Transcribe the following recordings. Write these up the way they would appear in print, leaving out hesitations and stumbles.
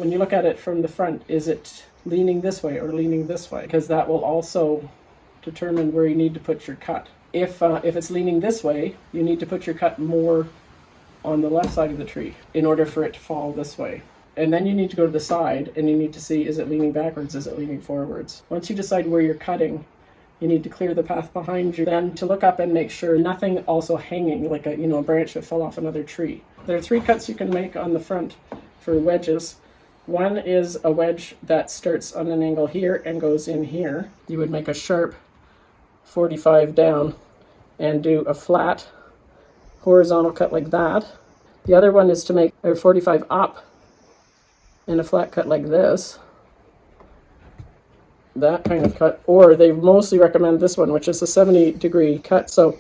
when you look at it from the front, is it leaning this way or leaning this way? Because that will also determine where you need to put your cut. If it's leaning this way, you need to put your cut more on the left side of the tree in order for it to fall this way. And then you need to go to the side and you need to see, is it leaning backwards, is it leaning forwards? Once you decide where you're cutting, you need to clear the path behind you. Then to look up and make sure nothing also hanging, like a branch that fell off another tree. There are 3 cuts you can make on the front for wedges. One is a wedge that starts on an angle here and goes in here. You would make a sharp 45 down and do a flat horizontal cut like that. The other one is to make a 45 up and a flat cut like this. That kind of cut, or they mostly recommend this one, which is a 70-degree cut. So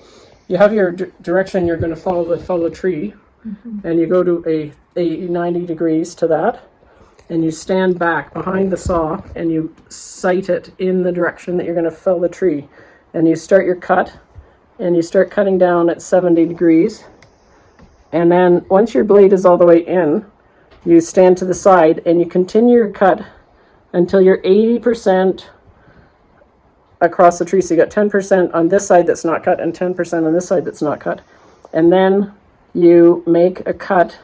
you have your direction you're going to follow the tree, and you go to a 90 degrees to that, and you stand back behind the saw and you sight it in the direction that you're going to fell the tree, and you start your cut and you start cutting down at 70 degrees, and then once your blade is all the way in, you stand to the side and you continue your cut until you're 80% across the tree. So you got 10% on this side that's not cut and 10% on this side that's not cut. And then you make a cut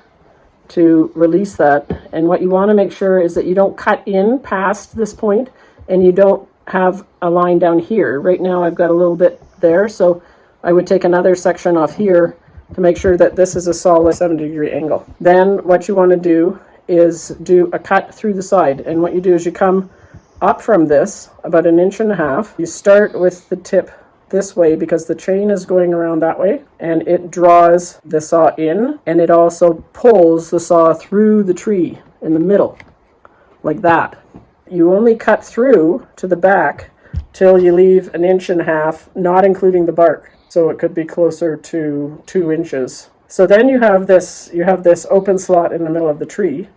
to release that. And what you want to make sure is that you don't cut in past this point and you don't have a line down here. Right now I've got a little bit there, so I would take another section off here to make sure that this is a solid 70-degree angle. Then what you want to do is do a cut through the side, and what you do is you come up from this about 1.5 inches. You start with the tip this way because the chain is going around that way, and it draws the saw in, and it also pulls the saw through the tree in the middle like that. You only cut through to the back till you leave 1.5 inches, not including the bark, so it could be closer to 2 inches. So then you have this open slot in the middle of the tree,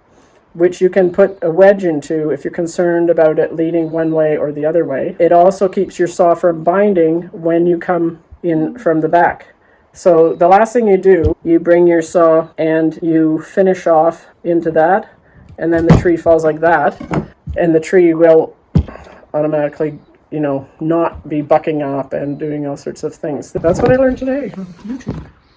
which you can put a wedge into if you're concerned about it leaning one way or the other way. It also keeps your saw from binding when you come in from the back. So the last thing you do, you bring your saw and you finish off into that, and then the tree falls like that, and the tree will automatically, not be bucking up and doing all sorts of things. That's what I learned today on YouTube.